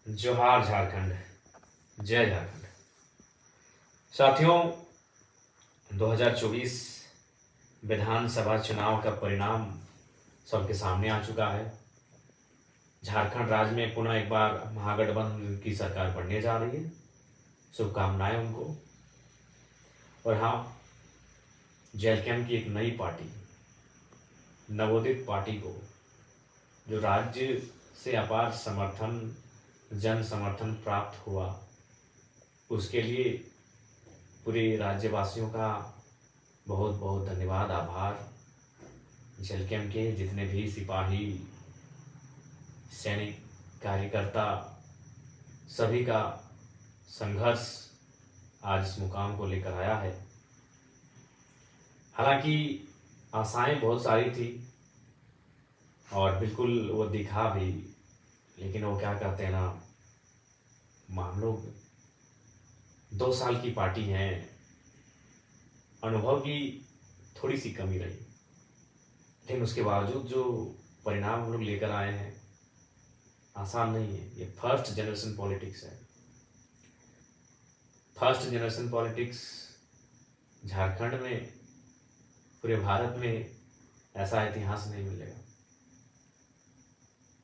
जोहार झारखंड, जय झारखंड। साथियों, 2024 विधानसभा चुनाव का परिणाम सबके सामने आ चुका है। झारखंड राज्य में पुनः एक बार महागठबंधन की सरकार बनने जा रही है। शुभकामनाएं उनको। और हाँ, जैलकैम की एक नई पार्टी, नवोदित पार्टी को, जो राज्य से अपार समर्थन, जन समर्थन प्राप्त हुआ, उसके लिए पूरे राज्यवासियों का बहुत बहुत धन्यवाद, आभार। जैलकैम के जितने भी सिपाही, सैनिक, कार्यकर्ता, सभी का संघर्ष आज इस मुकाम को लेकर आया है। हालांकि आशाएं बहुत सारी थी और बिल्कुल वो दिखा भी, लेकिन वो क्या कहते हैं ना, हम लोग 2 साल की पार्टी हैं, अनुभव की थोड़ी सी कमी रही, लेकिन उसके बावजूद जो परिणाम हम लोग लेकर आए हैं, आसान नहीं है। ये फर्स्ट जनरेशन पॉलिटिक्स है। फर्स्ट जनरेशन पॉलिटिक्स झारखंड में, पूरे भारत में ऐसा इतिहास नहीं मिलेगा।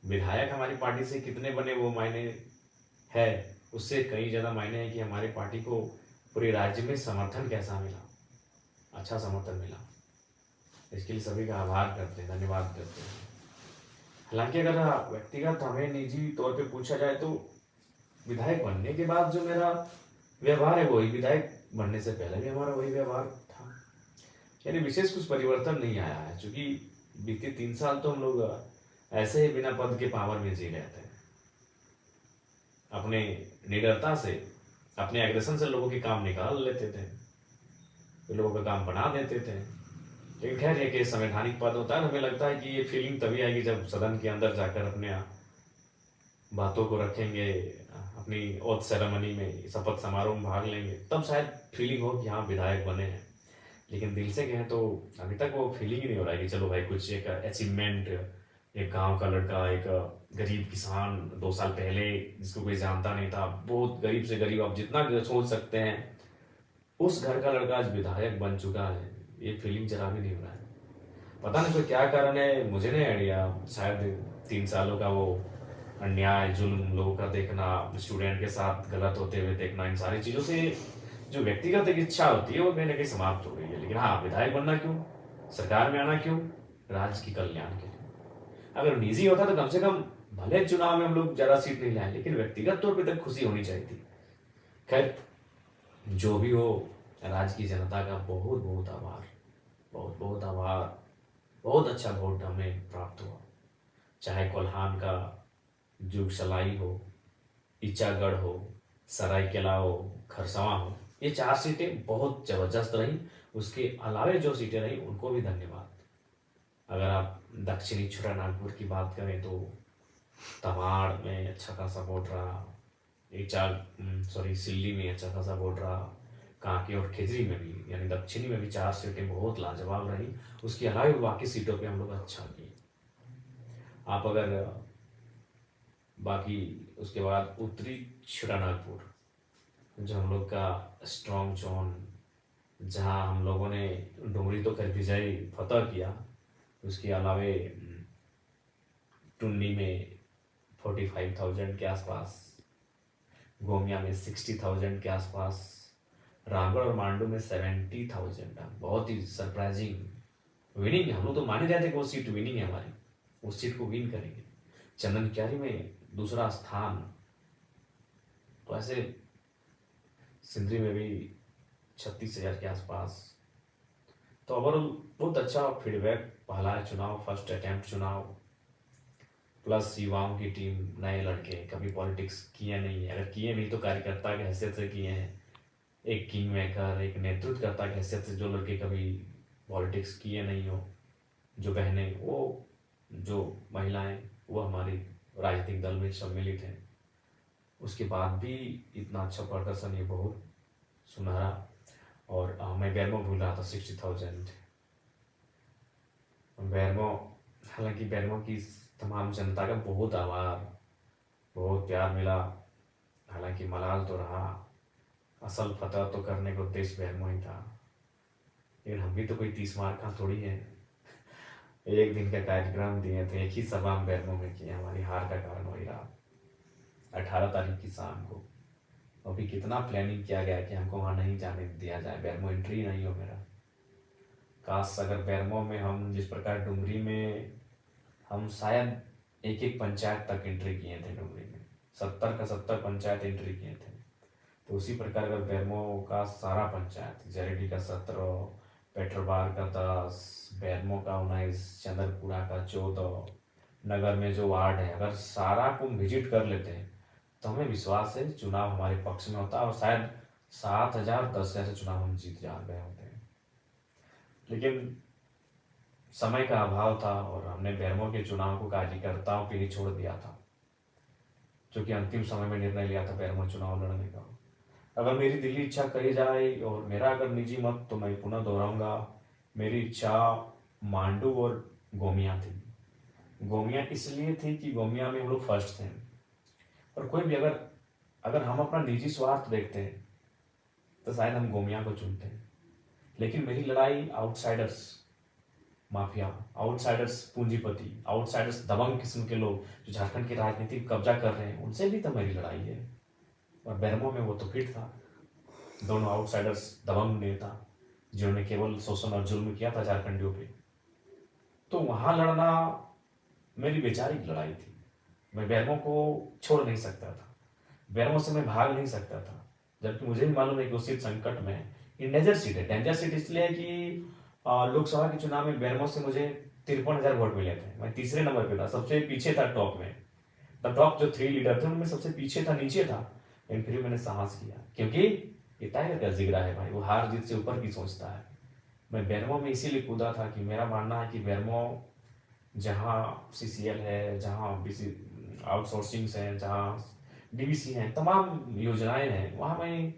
विधायक हमारी पार्टी से कितने बने वो मायने है, उससे कई ज़्यादा मायने हैं कि हमारी पार्टी को पूरे राज्य में समर्थन कैसा मिला, अच्छा समर्थन मिला। इसके लिए सभी का आभार करते हैं, धन्यवाद करते हैं। हालांकि अगर व्यक्तिगत हमें निजी तौर पे पूछा जाए तो विधायक बनने के बाद जो मेरा व्यवहार है वही विधायक बनने से पहले भी हमारा वही व्यवहार था। यानी विशेष कुछ परिवर्तन नहीं आया है, क्योंकि बीते 3 साल तो हम लोग ऐसे ही बिना पद के पावर में जी रहे थे। अपने निडरता से, अपने एग्रेशन से लोगों के काम निकाल लेते थे, लोगों का काम बना देते थे। लेकिन खैर, ये कि संवैधानिक पद होता है, हमें लगता है कि ये फीलिंग तभी आएगी जब सदन के अंदर जाकर अपने बातों को रखेंगे, अपनी ओथ सेरेमनी में, शपथ समारोह में भाग लेंगे, तब शायद फीलिंग हो कि हाँ विधायक बने हैं। लेकिन दिल से कहें तो अभी तक वो फीलिंग ही नहीं हो रहा है कि चलो भाई कुछ एक अचीवमेंट, एक गांव का लड़का, एक गरीब किसान 2 साल पहले जिसको कोई जानता नहीं था, बहुत गरीब से गरीब, आप जितना सोच सकते हैं, उस घर का लड़का आज विधायक बन चुका है। ये फीलिंग जरा भी नहीं हो रहा है। पता नहीं कोई क्या कारण है, मुझे नहीं आइडिया। शायद 3 सालों का वो अन्याय, जुल्म लोगों का देखना, स्टूडेंट के साथ गलत होते हुए देखना, इन सारी चीज़ों से जो व्यक्तिगत एक इच्छा होती है वो कहीं ना कहीं समाप्त हो गई है। लेकिन हाँ, विधायक बनना क्यों, सरकार में आना क्यों, राज्य की कल्याण के लिए। अगर निजी होता तो कम से कम, भले चुनाव में हम लोग ज़्यादा सीट नहीं लाए, लेकिन व्यक्तिगत तौर पर तक खुशी होनी चाहिए थी। खैर, जो भी हो, राज्य की जनता का बहुत बहुत आभार, बहुत बहुत आभार। बहुत अच्छा वोट हमें प्राप्त हुआ। चाहे कोल्हान का जुगसलाई हो, ईचागढ़ हो, सरायकेला हो, खरसवां हो, ये 4 सीटें बहुत जबरदस्त रही। उसके अलावे जो सीटें रही उनको भी धन्यवाद। अगर आप दक्षिणी छोटानागपुर की बात करें तो तमाड़ में अच्छा खासा वोट रहा, सिल्ली में अच्छा खासा वोट रहा, कांके और खिजरी में भी, यानी दक्षिणी में भी 4 सीटें बहुत लाजवाब रही। उसके अलावा बाकी सीटों पे हम लोग अच्छा किए। आप अगर बाकी उसके बाद उत्तरी छोटानागपुर, जो हम लोग का स्ट्रॉन्ग जोन, जहाँ हम लोगों ने डुमरी तो कर विजय फतह किया, उसके अलावे टुन्नी में 45,000 के आसपास, गोमिया में 60,000 के आसपास, रामगढ़ और मांडू में 70,000। बहुत ही सरप्राइजिंग विनिंग है। हम लोग तो मान ही रहे थे कि वो सीट विनिंग है हमारी, उस सीट को विन करेंगे। चंदन क्यारी में दूसरा स्थान। तो ऐसे सिंदरी में भी 36,000 के आसपास। तो ओवरऑल बहुत अच्छा फीडबैक। पहला चुनाव, फर्स्ट अटेम्प्ट चुनाव, प्लस युवाओं की टीम, नए लड़के, कभी पॉलिटिक्स किए नहीं है, अगर किए नहीं तो कार्यकर्ता की हैसियत से किए हैं। एक किंग मेकर, एक नेतृत्वकर्ता की हैसियत से, जो लड़के कभी पॉलिटिक्स किए नहीं हो, जो बहनें, वो जो महिलाएं, वो हमारी राजनीतिक दल में सम्मिलित हैं। उसके बाद भी इतना अच्छा प्रदर्शन, ये बहुत सुनहरा। और मैं बैरमो भूल रहा था, 60,000 बैरमो। हालांकि बैरमो की तमाम जनता का बहुत आभार। बहुत प्यार मिला। हालांकि मलाल तो रहा, असल फतह तो करने को देश बहनों ही था। लेकिन हम भी तो कोई 30 मार का थोड़ी है। एक दिन का कार्यक्रम दिए थे, एक ही सभा हम बैरमो में किए, हमारी हार का कारण वही रहा। 18 तारीख की शाम को अभी कितना प्लानिंग किया गया कि हमको वहाँ नहीं जाने दिया जाए, बैरमो एंट्री नहीं हो मेरा। काश अगर बैरमो में हम जिस प्रकार डुमरी में हम शायद एक एक पंचायत तक एंट्री किए थे, डुमरी में 70 का 70 पंचायत एंट्री किए थे, तो उसी प्रकार अगर बैरमो का सारा पंचायत, जरेडी का 17, पेट्रोबार का 10, बैरमो का 19, चंद्रपुरा का 14, नगर में जो वार्ड है, अगर सारा को विजिट कर लेते हैं तो हमें विश्वास है चुनाव हमारे पक्ष में होता है और शायद 7,000 10,000 से चुनाव हम जीत जा गए होते हैं। लेकिन समय का अभाव था और हमने बैरमो के चुनाव को कार्यकर्ताओं पे ही छोड़ दिया था, जो कि अंतिम समय में निर्णय लिया था बैरमो चुनाव लड़ने का। अगर मेरी दिली इच्छा कही जाए और मेरा अगर निजी मत, तो मैं पुनः दोहराऊंगा, मेरी इच्छा मांडू और गोमिया थी। गोमिया इसलिए थी कि गोमिया में हम लोग फर्स्ट थे, और कोई भी अगर अगर हम अपना निजी स्वार्थ देखते हैं तो शायद हम गोमिया को चुनते हैं। लेकिन मेरी लड़ाई आउटसाइडर्स, माफिया, आउटसाइडर्स पूंजीपति, आउटसाइडर्स दबंग किस्म के लोग जो झारखंड की राजनीति कब्जा कर रहे हैं, उनसे भी तो मेरी लड़ाई है। और बैरमो में वो तो फिट था, दोनों आउटसाइडर्स दबंग नेता जिन्होंने केवल शोषण और जुल्म किया था झारखंडियों पे, तो वहां लड़ना मेरी वैचारिक लड़ाई थी। मैं बैरमो को छोड़ नहीं सकता था, बैरमो से मैं भाग नहीं सकता था, जबकि मुझे भी मालूम है कि उस सीट संकट में डेंजर सीट है। डेंजर सीट इसलिए है कि लोकसभा के चुनाव में बैरमो से मुझे 53,000 वोट मिले थे, मैं तीसरे नंबर पे था, सबसे पीछे था टॉप में। द टॉप जो 3 लीडर थे उनमें सबसे पीछे था, नीचे था। लेकिन फिर मैंने साहस किया, क्योंकि ये टाइगर का जिगरा है भाई, वो हार जीत से ऊपर की सोचता है। मैं बैरमो में इसीलिए कूदा था कि मेरा मानना है कि बैरमो जहाँ सीसीएल है, जहाँ बीसी आउटसोर्सिंग्स हैं, जहाँ डीबीसी हैं, तमाम योजनाएं हैं, वहाँ मैं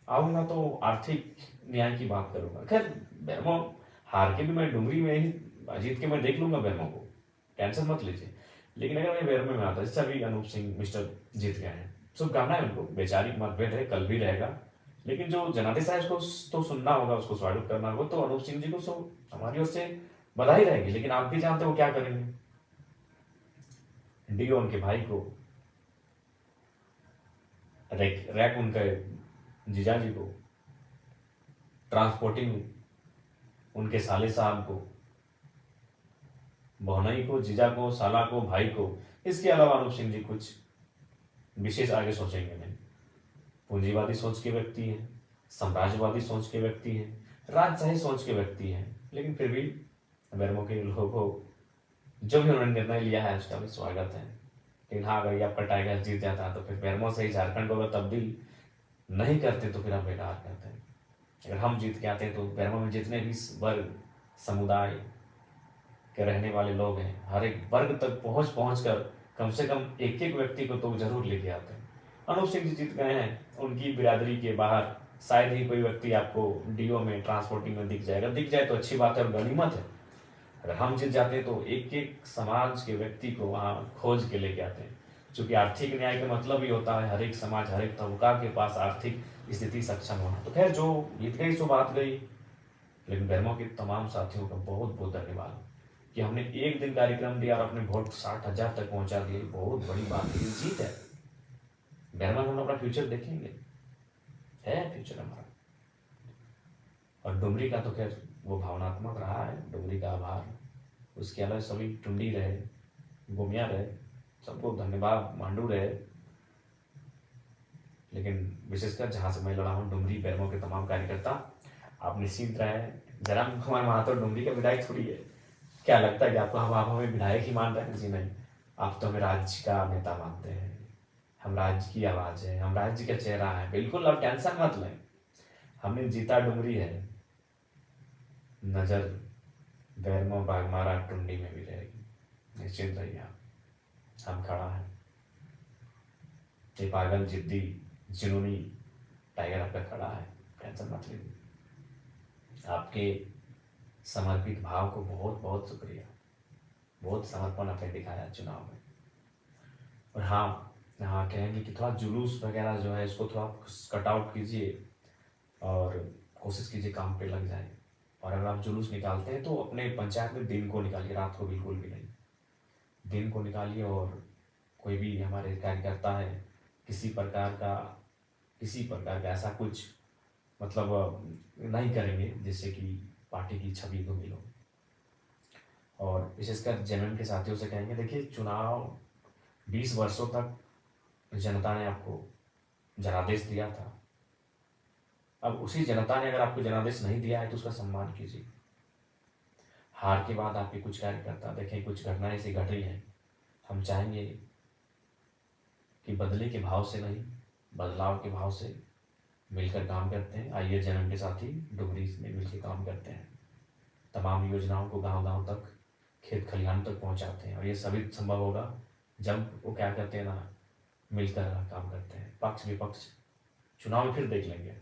आऊँगा तो आर्थिक न्याय की बात करूँगा। खैर बैरमो हार के भी मैं डुमरी में ही जीत के मैं देख लूंगा बैरमो को, टेंशन मत लीजिए। लेकिन अगर मैं बैरमो में आता, इससे अभी अनूप सिंह मिस्टर जीत गए हैं, शुभकामनाएं उनको। वैचारिक मतभेद है, कल भी रहेगा, लेकिन जो जनादेश है उसको तो सुनना होगा, उसको स्वागत करना होगा। तो अनूप सिंह जी को हमारी ओर से बधाई रहेगी। लेकिन आप भी जानते हो क्या करेंगे, डीओ उनके भाई को, रैक उनके जीजा जी को, ट्रांसपोर्टिंग उनके साले साहब को, बहुनई को, जीजा को, साला को, भाई को। इसके अलावा अनूप सिंह जी कुछ विशेष आगे सोचेंगे नहीं। पूंजीवादी सोच के व्यक्ति हैं, साम्राज्यवादी सोच के व्यक्ति हैं, राजशाही सोच के व्यक्ति हैं, लेकिन फिर भी बैरमो के लोगों को जो भी उन्होंने निर्णय लिया है उसका भी स्वागत है। लेकिन हाँ, अगर ये आपका टाइगर जीत जाता तो फिर बैरमो से ही झारखंड को अगर तब्दील नहीं करते तो फिर हम बेकार करते हैं। अगर हम जीत के आते तो बैरमो में जितने भी वर्ग समुदाय के रहने वाले लोग हैं, हर एक वर्ग तक पहुंच कर कम से कम एक एक व्यक्ति को तो जरूर लेके आते हैं। अनूप सिंह जी जीत गए हैं, उनकी बिरादरी के बाहर शायद ही कोई व्यक्ति आपको डीओ में, ट्रांसपोर्टिंग में दिख जाएगा। दिख जाए तो अच्छी बात है और गनीमत है। अगर हम जीत जाते तो एक एक समाज के व्यक्ति को वहाँ खोज के लेके आते हैं, क्योंकि आर्थिक न्याय का मतलब ही होता है हर एक समाज, हर एक तबका के पास आर्थिक स्थिति सक्षम होना। तो खैर जो जीत गई सो बात गई। लेकिन बैरमो के तमाम साथियों का बहुत बहुत धन्यवाद कि हमने एक दिन कार्यक्रम दिया और अपने वोट 60,000 तक पहुंचा दिए। बहुत बड़ी बात है, ये जीत है। बैरमो में हम अपना फ्यूचर देखेंगे, है फ्यूचर हमारा। और डुमरी का तो खैर वो भावनात्मक रहा है, डुमरी का आभार। उसके अलावा सभी टुंडी रहे, गोमिया रहे, सबको धन्यवाद, मांडू रहे। लेकिन विशेषकर जहाँ से मैं लड़ा हूँ, डुमरी बैरमो के तमाम कार्यकर्ता, आप निश्चिंत रहे। जयराम कुमार महातो डुमरी का विधायक थोड़ी है। क्या लगता है कि आपको आप हमें विधायक ही मान रहे हैं? जी नहीं, आप तो हमें राज्य का नेता मानते हैं। हम राज्य की आवाज है, हम राज्य का चेहरा है। बिल्कुल आप टेंशन मत लें, हमने जीता डुमरी है, नजर बैरमो, बागमारा, टुंडी में भी रहेगी, निश्चिंत रहिए आप। हम खड़ा है, ये पागल जिद्दी जुनूनी टाइगर आपका खड़ा है, टेंशन मत लीजिए। आपके समर्पित भाव को बहुत बहुत शुक्रिया, बहुत समर्पण आपने दिखाया चुनाव में। और हाँ, हाँ, कहेंगे कि थोड़ा जुलूस वगैरह जो है इसको थोड़ा कट आउट कीजिए और कोशिश कीजिए काम पे लग जाए। और अगर आप जुलूस निकालते हैं तो अपने पंचायत में दिन को निकालिए, रात को बिल्कुल भी नहीं। दिन को निकालिए और कोई भी हमारे कार्यकर्ता है किसी प्रकार का ऐसा कुछ मतलब नहीं करेंगे जिससे कि पार्टी की छवि धूमिल हो। और विशेषकर जेएमएम के साथियों से कहेंगे, देखिए चुनाव 20 वर्षों तक जनता ने आपको जनादेश दिया था। अब उसी जनता ने अगर आपको जनादेश नहीं दिया है तो उसका सम्मान कीजिए। हार के बाद आपके कुछ कार्यकर्ता देखें कुछ घटनाएं ऐसी घट रही हैं, हम चाहेंगे कि बदले के भाव से नहीं बदलाव के भाव से मिलकर काम करते हैं। आइए जेएमएम के साथी डुमरी में मिलकर काम करते हैं, तमाम योजनाओं को गांव-गांव तक, खेत खलिहान तक पहुंचाते हैं। और ये सभी संभव होगा जब वो क्या करते हैं ना, मिलकर काम करते हैं। पक्ष विपक्ष चुनाव में फिर देख लेंगे,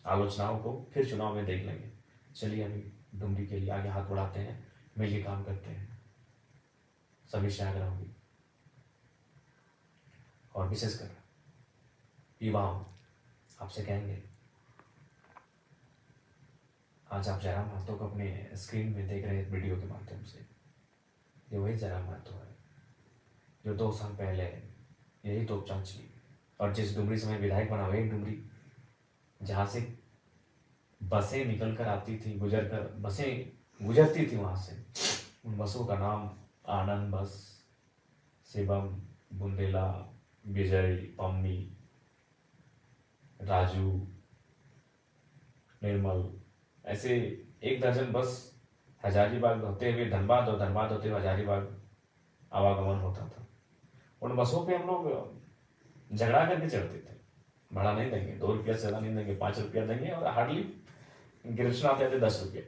आलोचनाओं को फिर चुनाव में देख लेंगे। चलिए अभी डुमरी के लिए आगे हाथ बढ़ाते हैं, मिलकर काम करते हैं। सभी से आग्रह होगी और विशेषकर युवाओं आपसे कहेंगे, आज आप जयराम महतो को अपने स्क्रीन में देख रहे हैं वीडियो के माध्यम से। ये वही जयराम महतो है जो 2 साल पहले यही तोपचांची और जिस डुमरी से मैं विधायक बना, वही डुमरी जहाँ से बसें निकल कर आती थी, बसें गुजरती थी वहाँ से। उन बसों का नाम आनंद बस, शिवम, बुंदेला, विजय, पम्मी, राजू, निर्मल, ऐसे 1 दर्जन बस हजारीबाग होते हुए धनबाद और धनबाद होते हुए हजारीबाग आवागमन होता था। उन बसों पे हम लोग झगड़ा करके चढ़ते थे, भाड़ा नहीं देंगे, 2 रुपया से ज़्यादा नहीं देंगे, 5 रुपया देंगे। और हार्डली गिरफ्तार आते थे 10 रुपये,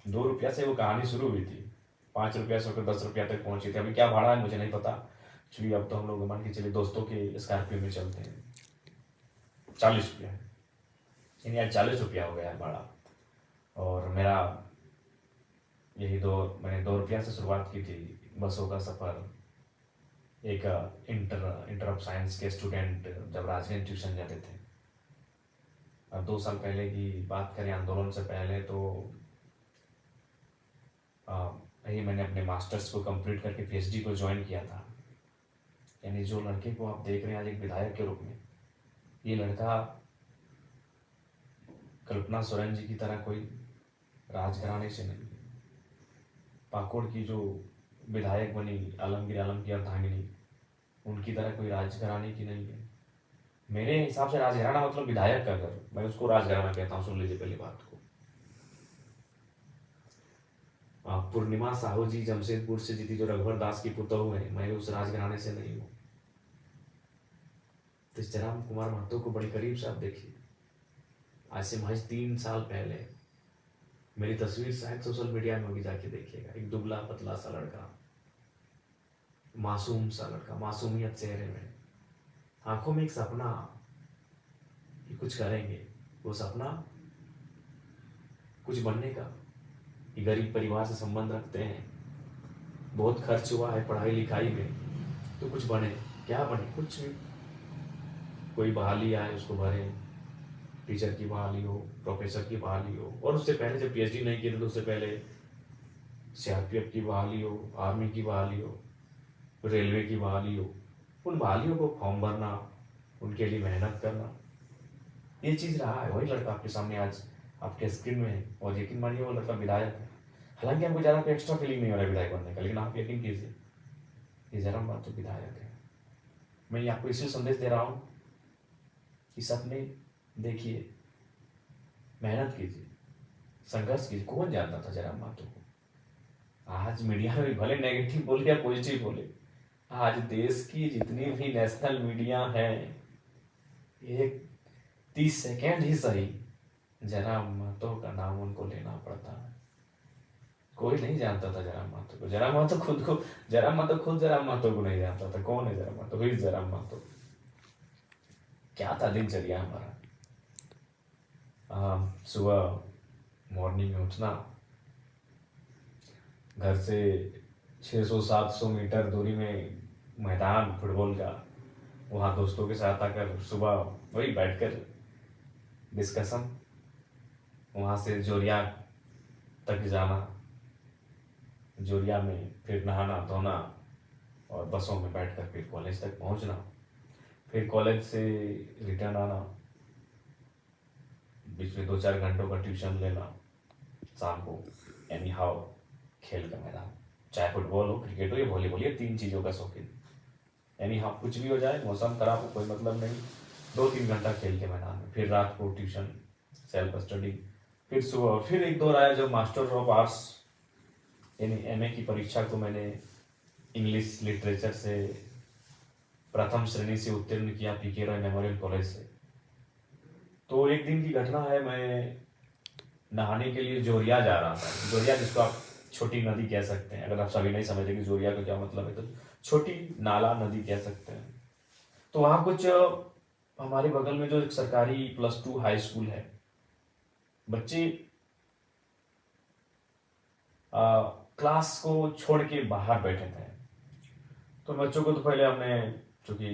2 रुपया से वो कहानी शुरू हुई थी, 5 रुपया से 10 रुपया तक पहुंची थी। अभी क्या भाड़ा है मुझे नहीं पता, चलिए अब तो हम लोग मान के चलिए दोस्तों के स्कॉर्पियो में चलते हैं, 40 रुपया है, यानी आज 40 रुपया हो गया है भाड़ा। और मेरा मैंने 2 रुपया से शुरुआत की थी बसों का सफ़र। एक इंटर ऑफ साइंस के स्टूडेंट जब राजगंज ट्यूशन जाते थे, अब 2 साल पहले की बात करें, आंदोलन से पहले, तो यही मैंने अपने मास्टर्स को कंप्लीट करके पीएचडी को ज्वाइन किया था। यानी जो लड़के को आप देख रहे हैं आज एक विधायक के रूप में, ये लड़का कल्पना सोरेन जी की तरह कोई राजघराने से नहीं, पाकुड़ की जो विधायक बनी आलमगीर आलम की अर्धांगिनी, उनकी तरह कोई राजघराने की नहीं है। मेरे हिसाब से राजघराना मतलब विधायक का घर, मैं उसको राजघराना कहता हूँ। सुन लीजिए पहली बात को। पूर्णिमा साहू जी जमशेदपुर से जीती, जो रघुवर दास की पुतोहू है, मैं उस राजघराने से नहीं हूँ। तो जयराम कुमार महतो को बड़ी करीब से आप देखिए। आज से महज 3 साल पहले मेरी तस्वीर शायद सोशल मीडिया में होगी, जाके देखिएगा। एक दुबला पतला सा लड़का, मासूम सा लड़का, मासूमियत चेहरे में, आंखों में एक सपना कि कुछ करेंगे। वो सपना कुछ बनने का। ये गरीब परिवार से संबंध रखते हैं, बहुत खर्च हुआ है पढ़ाई लिखाई में, तो कुछ बने। क्या बने? कुछ भी। कोई बहाली आए उसको भरे, टीचर की बहाली हो, प्रोफेसर की बहाली हो। और उससे पहले जब पीएचडी नहीं किए थे तो उससे पहले सीआरपीएफ की बहाली हो, आर्मी की बहाली हो, रेलवे की बहाली हो। उन बहालियों को फॉर्म भरना, उनके लिए मेहनत करना, ये चीज़ रहा है। वही लड़का आपके सामने आज आपके स्क्रीन में है। और यकीन मानिए वो लड़का विधायक है। हालांकि हमको ज़्यादा कोई एक्स्ट्रा फीलिंग नहीं हो रहा है विधायक बनने का, लेकिन आप यकीन कीजिए ये जयराम महतो विधायक है। मैं ये आपको इसलिए संदेश दे रहा हूँ कि सपने देखिए, मेहनत कीजिए, संघर्ष कीजिए। कौन जानता था जयराम महतो को? आज मीडिया में भले नेगेटिव बोले या पॉजिटिव बोले, आज देश की जितनी भी नेशनल मीडिया है, एक 30 सेकेंड ही सही जयराम महतो का नाम उनको लेना पड़ता है। कोई नहीं जानता था जयराम महतो को। जयराम महतो खुद जयराम महतो को नहीं जानता था। कौन है जयराम महतो? हुई जयराम महतो। क्या था दिनचर्या हमारा? सुबह मॉर्निंग में उठना, घर से 600-700 मीटर दूरी में मैदान फुटबॉल का, वहाँ दोस्तों के साथ आकर सुबह वही बैठकर डिस्कशन, वहाँ से जोरिया तक जाना, जोरिया में फिर नहाना धोना और बसों में बैठकर फिर कॉलेज तक पहुँचना, फिर कॉलेज से रिटर्न आना, बीच में 2-4 घंटों का ट्यूशन लेना, शाम को एनी हाउ खेल का मैदान, चाहे फुटबॉल हो, क्रिकेट हो या वॉलीबॉल, ये 3 चीज़ों का शौकीन। एनी हाउ कुछ भी हो जाए, मौसम खराब हो कोई मतलब नहीं, 2-3 घंटा खेल के मैदान में, फिर रात को ट्यूशन, सेल्फ स्टडी, फिर सुबह फिर एक दौर आया जब मास्टर ऑफ आर्ट्स यानी एमए की परीक्षा को मैंने इंग्लिश लिटरेचर से प्रथम श्रेणी से उत्तीर्ण किया पीके रॉय मेमोरियल कॉलेज से। तो एक दिन की घटना है, मैं नहाने के लिए जोरिया जा रहा था। जोरिया जिसको आप छोटी नदी कह सकते हैं, अगर आप सभी नहीं समझे कि जोरिया का क्या मतलब है, तो छोटी नाला नदी कह सकते हैं। तो वहाँ कुछ हमारे बगल में जो एक सरकारी +2 हाई स्कूल है, बच्चे क्लास को छोड़ के बाहर बैठे थे। तो बच्चों को तो पहले हमने चूंकि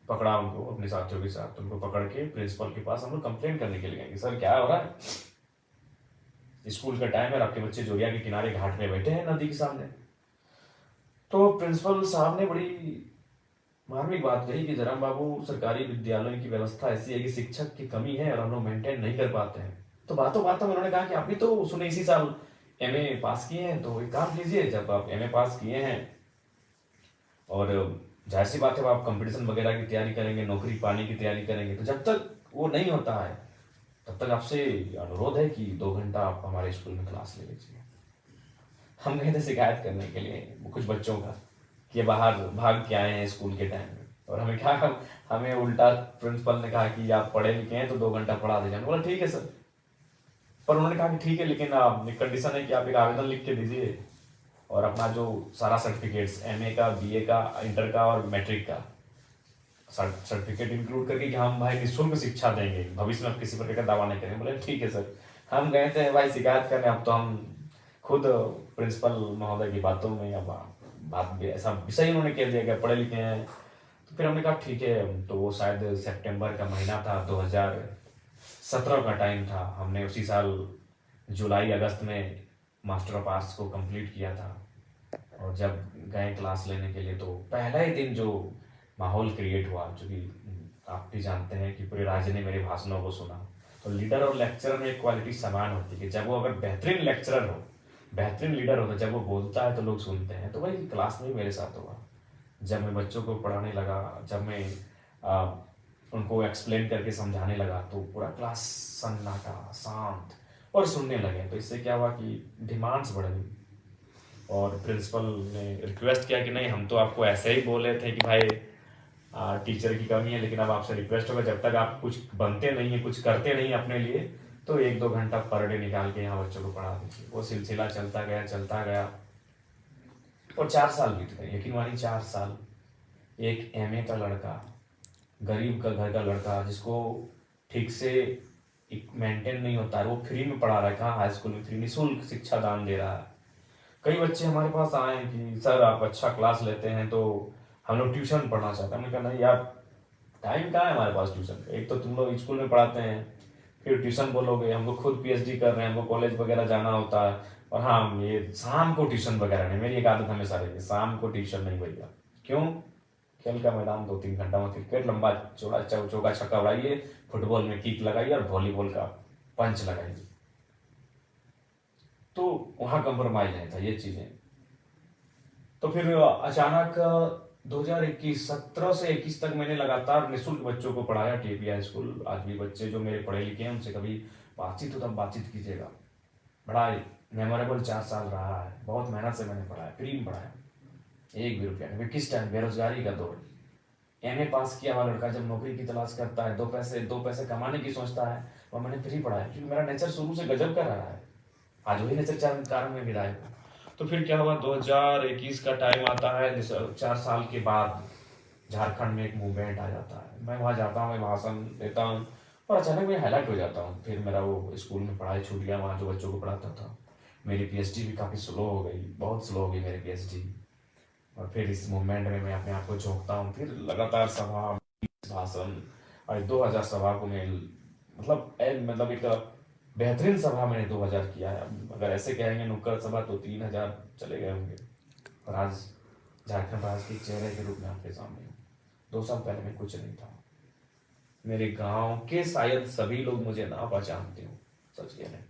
पकड़ा उनको अपने साथियों के साथ, उनको पकड़ के प्रिंसिपल के पास हम लोग कंप्लेंट करने के लिए गए कि सर क्या हो रहा है, स्कूल का टाइम है, आपके बच्चे जोरिया के किनारे घाट में बैठे हैं नदी के सामने। तो प्रिंसिपल साहब ने बड़ी मार्मिक बात कही कि जराम बाबू, सरकारी विद्यालयों की व्यवस्था ऐसी है कि शिक्षक की कमी है और हम लोग मेंटेन नहीं कर पाते हैं। तो बातों बातों में उन्होंने कहा कि आप भी तो सुने इसी साल एमए पास किए हैं, तो एक काम कीजिए, जब आप एमए पास किए हैं और जाहिर सी बात है आप कंपटीशन वगैरह की तैयारी करेंगे, नौकरी पाने की तैयारी करेंगे, तो जब तक वो नहीं होता है तब तक आपसे अनुरोध है कि 2 घंटा आप हमारे स्कूल में क्लास ले लीजिए। हम गए थे शिकायत करने के लिए कुछ बच्चों का कि ये बाहर भाग के आए हैं स्कूल के टाइम में, और हमें क्या, हमें उल्टा प्रिंसिपल ने कहा कि आप पढ़े लिखे हैं तो 2 घंटा पढ़ा दीजिए। बोला ठीक है सर, पर उन्होंने कहा कि ठीक है, लेकिन आप कंडीशन है कि आप एक आवेदन लिख के दीजिए और अपना जो सारा सर्टिफिकेट्स एमए का, बीए का, इंटर का और मैट्रिक का सर्टिफिकेट इंक्लूड करके कि हम भाई निःशुल्क शिक्षा देंगे, भविष्य में आप किसी प्रकार का दावा नहीं करेंगे। बोले ठीक है सर। हम गए थे भाई शिकायत करने, अब तो हम खुद प्रिंसिपल महोदय की बातों में अब बात ऐसा विषय उन्होंने कह दिया कि पढ़े लिखे हैं। तो फिर हमने कहा ठीक है, तो वो शायद सितंबर का महीना था, 2017 का टाइम था। हमने उसी साल जुलाई अगस्त में मास्टर ऑफ आर्ट्स को कंप्लीट किया था। और जब गए क्लास लेने के लिए तो पहला ही दिन जो माहौल क्रिएट हुआ, जो कि आप भी जानते हैं कि पूरे राज्य ने मेरे भाषणों को सुना। तो लीडर और लेक्चरर में एक क्वालिटी समान होती है कि जब वो अगर बेहतरीन लेक्चरर हो, बेहतरीन लीडर हो, तो जब वो बोलता है तो लोग सुनते हैं। तो वही क्लास में मेरे साथ हुआ। जब मैं बच्चों को पढ़ाने लगा, जब मैं उनको एक्सप्लेन करके समझाने लगा, तो पूरा क्लास सन्नाटा, शांत और सुनने लगे। तो इससे क्या हुआ कि डिमांड्स बढ़ गई और प्रिंसिपल ने रिक्वेस्ट किया कि नहीं, हम तो आपको ऐसे ही बोले थे कि भाई टीचर की कमी है, लेकिन अब आपसे रिक्वेस्ट होगा जब तक आप कुछ बनते नहीं है, कुछ करते नहीं अपने लिए, तो 1-2 घंटा पर डे निकाल के यहाँ बच्चों को पढ़ा दीजिए। वो सिलसिला चलता गया चलता गया और 4 साल बीत गए। यकीन मानिए 4 साल। एक एमए का लड़का, गरीब का घर का लड़का, जिसको ठीक से मेंटेन नहीं होता है, वो फ्री में पढ़ा रहा है। कहाँ हाई स्कूल में फ्री, निःशुल्क शिक्षा दान दे रहा है। कई बच्चे हमारे पास आए हैं कि सर आप अच्छा क्लास लेते हैं तो हम लोग ट्यूशन पढ़ना चाहते हैं। हमने कहा नहीं यार, टाइम कहाँ है हमारे पास ट्यूशन का। एक तो तुम लोग स्कूल में पढ़ाते हैं, फिर ट्यूशन बोलोगे, हमको खुद पीएचडी कर रहे हैं, हमको कॉलेज वगैरह जाना होता है। और हाँ, ये शाम को ट्यूशन वगैरह नहीं, मेरी एक आदत हमेशा रही है, शाम को ट्यूशन नहीं भैया। क्यों? खेल का मैदान 2-3 घंटा में क्रिकेट लंबा चौड़ा चौका छक्का उड़ाइए, फुटबॉल में किक लगाइए और वॉलीबॉल का पंच लगाइए। तो वहाँ कंप्रोमाइज नहीं था ये चीजें। तो फिर अचानक 2021 17 से 21 तक मैंने लगातार निःशुल्क बच्चों को पढ़ाया टीपी हाई स्कूल। आज भी बच्चे जो मेरे पढ़े लिखे हैं उनसे कभी बातचीत हो तब बातचीत कीजिएगा। बड़ा मेमोरेबल 4 साल रहा है। बहुत मेहनत से मैंने पढ़ाया, फ्री में पढ़ाया, 1 भी रुपया नहीं। किस टाइम बेरोजगारी का दौर, एमए पास किया हुआ लड़का जब नौकरी की तलाश करता है, 2 पैसे कमाने की सोचता है, और मैंने फ्री पढ़ाया क्योंकि मेरा नेचर शुरू से गजब का रहा है। आज वही नेचर कारण में मिला है। तो फिर क्या हुआ, 2021 का टाइम आता है, 4 साल के बाद झारखंड में एक मूवमेंट आ जाता है। मैं वहाँ जाता हूँ, मैं भाषण देता हूँ और अचानक मैं हाईलाइट हो जाता हूँ। फिर मेरा वो स्कूल में पढ़ाई छूट गया, वहाँ जो बच्चों को पढ़ाता था। मेरी पीएचडी भी काफ़ी स्लो हो गई, बहुत स्लो हो गई मेरी पीएचडी। और फिर इस मूवमेंट में मैं अपने आप को झोंकता हूँ, फिर लगातार सभा, भाषण, और 2000 सभा को मैं मतलब एक बेहतरीन सभा मैंने 2000 किया है। अगर ऐसे कहेंगे नुक्कड़ सभा तो 3000 चले गए होंगे। और आज झारखंड राज्य के चेहरे के रूप में आपके सामने हूँ। 2 साल पहले मैं कुछ नहीं था। मेरे गांव के शायद सभी लोग मुझे ना पहचानते हो, सच कह रहे।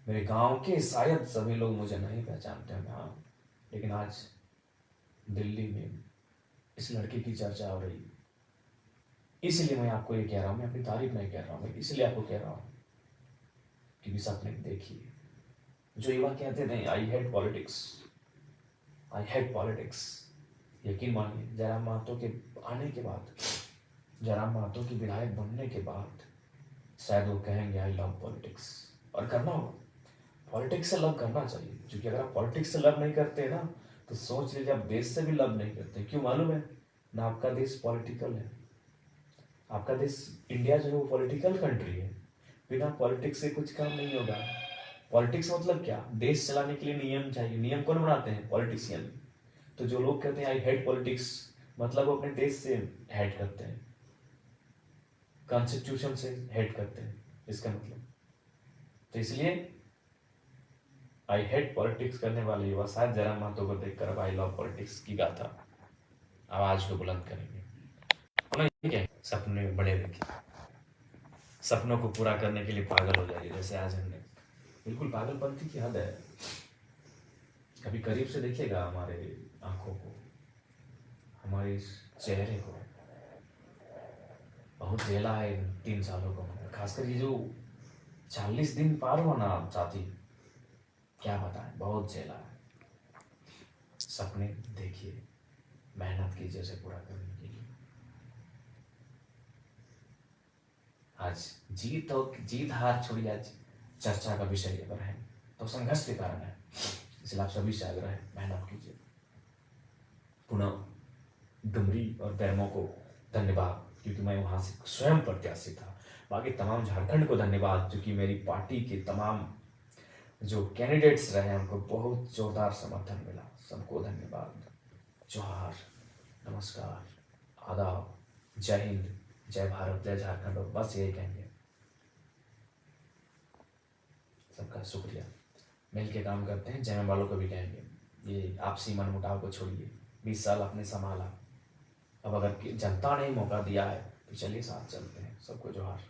मेरे गांव के शायद सभी लोग मुझे नहीं पहचानते हैं, हाँ। लेकिन आज दिल्ली में इस लड़के की चर्चा हो रही है। इसलिए मैं आपको ये कह रहा हूँ, मैं अपनी तारीफ नहीं कह रहा हूँ, मैं इसलिए आपको कह रहा हूँ कि भी सपने देखिए। जो युवा कहते थे I hate politics, I hate politics, यकीन मानिए जयराम महतो के आने के बाद, जयराम महतो की विधायक बनने के बाद शायद वो कहेंगे आई लव पॉलिटिक्स। और करना होगा, पॉलिटिक्स से लव करना चाहिए, क्योंकि अगर आप पॉलिटिक्स से लव नहीं करते ना तो सोच लीजिए आप देश से भी लव नहीं करते। क्यों मालूम है ना, आपका देश पॉलिटिकल है। आपका देश इंडिया जो है वो पॉलिटिकल कंट्री है। बिना पॉलिटिक्स से कुछ काम नहीं होगा। पॉलिटिक्स मतलब क्या, देश चलाने के लिए नियम चाहिए। नियम कौन बनाते हैं, पॉलिटिशियन। तो जो लोग कहते हैं आई हेट पॉलिटिक्स, मतलब वो अपने देश से हेट करते हैं, कॉन्स्टिट्यूशन से हेट करते हैं, इसका मतलब। तो इसलिए आई हेट पॉलिटिक्स करने वाले युवा शायद जयराम महतो को देखकर अब आई लव पॉलिटिक्स की गाथा आवाज को बुलंद करेंगे। ठीक है, सपने बड़े देखिए, सपनों को पूरा करने के लिए पागल हो जाइए, जैसे आज हमने। बिल्कुल पागलपंथी की हद है। कभी करीब से देखिएगा हमारे आंखों को, हमारे इस चेहरे को। बहुत झेला है इन 3 सालों को, खासकर ये जो 40 दिन पार हुआ ना साथी, क्या बताएं, बहुत झेला है। सपने देखिए, मेहनत कीजिए उसे पूरा करने के लिए। आज जीत हार छोड़िए, आज चर्चा का विषय अगर है तो संघर्ष के कारण है। इसलिए आप सभी से आग्रह है, मेहनत कीजिए। पुनः डुमरी और बैरमो को धन्यवाद, क्योंकि मैं वहां से स्वयं प्रत्याशी था। बाकी तमाम झारखंड को धन्यवाद, क्योंकि मेरी पार्टी के तमाम जो कैंडिडेट्स रहे उनको बहुत जोरदार समर्थन मिला। सबको धन्यवाद। जोहार, नमस्कार, आदाब, जय हिंद, जय भारत, जय झारखंड। और बस यही कहेंगे, सबका शुक्रिया। मिल के काम करते हैं। जय वालों को भी कहेंगे, ये आपसी मनमुटाव को छोड़िए। 20 साल आपने संभाला, अब अगर जनता ने मौका दिया है तो चलिए साथ चलते हैं। सबको जोहार।